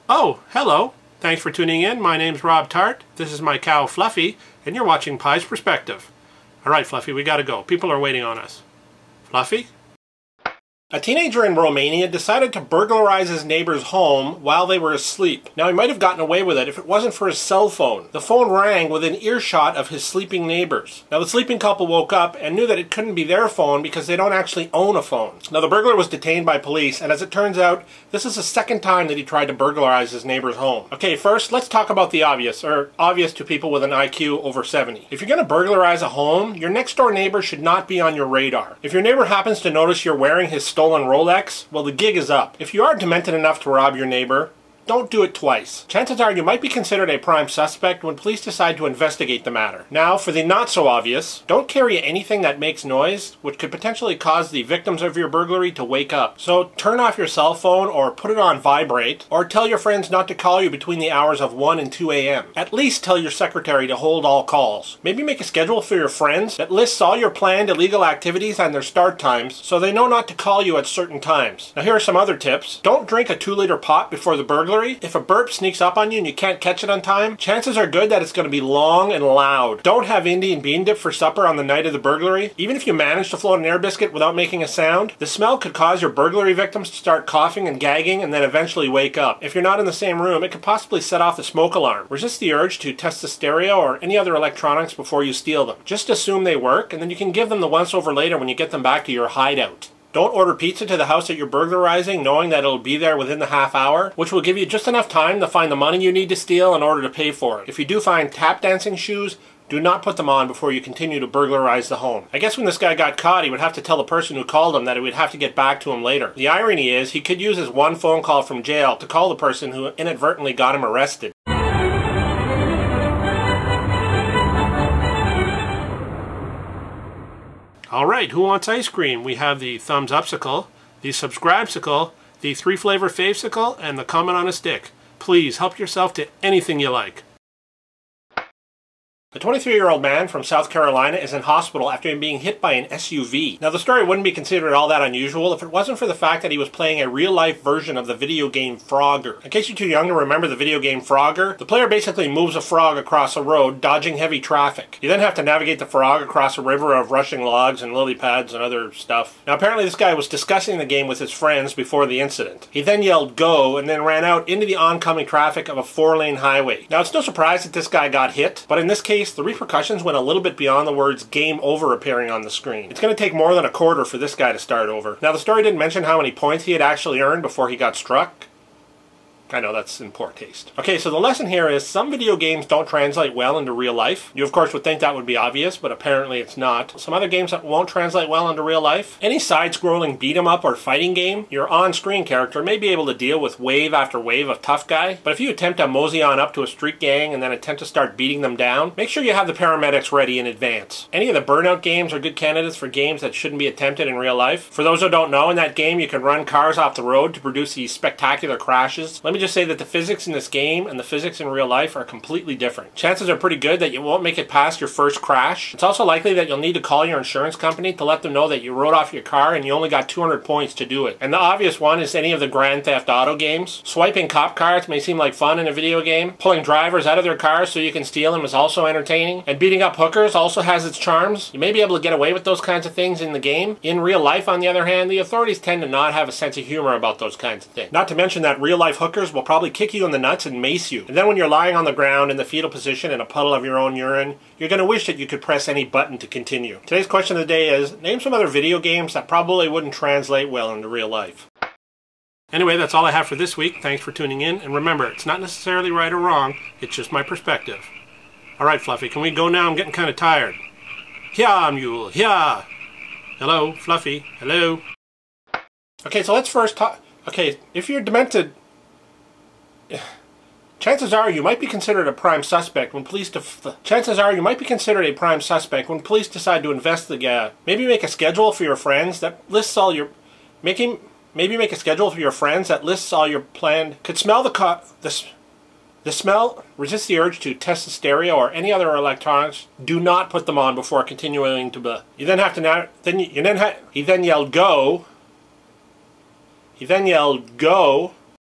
Oh, hello. Thanks for tuning in. My name's Rob Tart. This is my cow Fluffy, and you're watching Pie's Perspective. All right, Fluffy, we gotta go. People are waiting on us. Fluffy? A teenager in Romania decided to burglarize his neighbor's home while they were asleep. Now, he might have gotten away with it if it wasn't for his cell phone. The phone rang within earshot of his sleeping neighbors. Now, the sleeping couple woke up and knew that it couldn't be their phone because they don't actually own a phone. Now, the burglar was detained by police, and as it turns out, this is the second time that he tried to burglarize his neighbor's home. Okay, first, let's talk about the obvious, or obvious to people with an IQ over 70. If you're going to burglarize a home, your next door neighbor should not be on your radar. If your neighbor happens to notice you're wearing his stolen Rolex, well, the gig is up. If you are demented enough to rob your neighbor, don't do it twice. Chances are you might be considered a prime suspect when police decide to investigate the matter. Now, for the not so obvious, don't carry anything that makes noise, which could potentially cause the victims of your burglary to wake up. So turn off your cell phone or put it on vibrate, or tell your friends not to call you between the hours of 1 and 2 a.m. At least tell your secretary to hold all calls. Maybe make a schedule for your friends that lists all your planned illegal activities and their start times so they know not to call you at certain times. Now, here are some other tips. Don't drink a 2-liter pop before the burglary. If a burp sneaks up on you and you can't catch it on time, chances are good that it's going to be long and loud. Don't have Indian bean dip for supper on the night of the burglary. Even if you manage to float an air biscuit without making a sound, the smell could cause your burglary victims to start coughing and gagging and then eventually wake up. If you're not in the same room, it could possibly set off the smoke alarm. Resist the urge to test the stereo or any other electronics before you steal them. Just assume they work, and then you can give them the once-over later when you get them back to your hideout. Don't order pizza to the house that you're burglarizing knowing that it'll be there within the half hour, which will give you just enough time to find the money you need to steal in order to pay for it. If you do find tap dancing shoes, do not put them on before you continue to burglarize the home. I guess when this guy got caught, he would have to tell the person who called him that he would have to get back to him later. The irony is, he could use his one phone call from jail to call the person who inadvertently got him arrested. Alright, who wants ice cream? We have the thumbs up-sicle, the subscribe-sicle, the 3-flavor fave-sicle, and the comment on a stick. Please help yourself to anything you like. A 23-year-old man from South Carolina is in hospital after being hit by an SUV. Now, the story wouldn't be considered all that unusual if it wasn't for the fact that he was playing a real-life version of the video game Frogger. In case you're too young to remember the video game Frogger, the player basically moves a frog across a road, dodging heavy traffic. You then have to navigate the frog across a river of rushing logs and lily pads and other stuff. Now, apparently this guy was discussing the game with his friends before the incident. He then yelled "go" and then ran out into the oncoming traffic of a 4-lane highway. Now, it's no surprise that this guy got hit, but in this case, the repercussions went a little bit beyond the words "game over" appearing on the screen. It's going to take more than a quarter for this guy to start over. Now, the story didn't mention how many points he had actually earned before he got struck. I know that's in poor taste. Okay, so the lesson here is some video games don't translate well into real life. You, of course, would think that would be obvious, but apparently it's not. Some other games that won't translate well into real life. Any side-scrolling beat-em-up or fighting game, your on-screen character may be able to deal with wave after wave of tough guy, but if you attempt to mosey on up to a street gang and then attempt to start beating them down, make sure you have the paramedics ready in advance. Any of the Burnout games are good candidates for games that shouldn't be attempted in real life. For those who don't know, in that game you can run cars off the road to produce these spectacular crashes. Let me just say that the physics in this game and the physics in real life are completely different. Chances are pretty good that you won't make it past your first crash. It's also likely that you'll need to call your insurance company to let them know that you wrote off your car and you only got 200 points to do it. And the obvious one is any of the Grand Theft Auto games. Swiping cop cards may seem like fun in a video game. Pulling drivers out of their cars so you can steal them is also entertaining. And beating up hookers also has its charms. You may be able to get away with those kinds of things in the game. In real life, on the other hand, the authorities tend to not have a sense of humor about those kinds of things. Not to mention that real life hookers will probably kick you in the nuts and mace you. And then when you're lying on the ground in the fetal position in a puddle of your own urine, you're going to wish that you could press any button to continue. Today's question of the day is, name some other video games that probably wouldn't translate well into real life. Anyway, that's all I have for this week. Thanks for tuning in. And remember, it's not necessarily right or wrong. It's just my perspective. Alright, Fluffy, can we go now? I'm getting kind of tired. Yeah, mule. Yeah. Hello, Fluffy. Hello. Okay, so let's first talk. Okay, if you're demented, chances are you might be considered a prime suspect when police decide to investigate. Maybe make a schedule for your friends that lists all your Maybe make a schedule for your friends that lists all your planned. Could smell the smell. Resist the urge to test the stereo or any other electronics. Do not put them on before continuing to. You then have to He then yelled "go." He then yelled "go."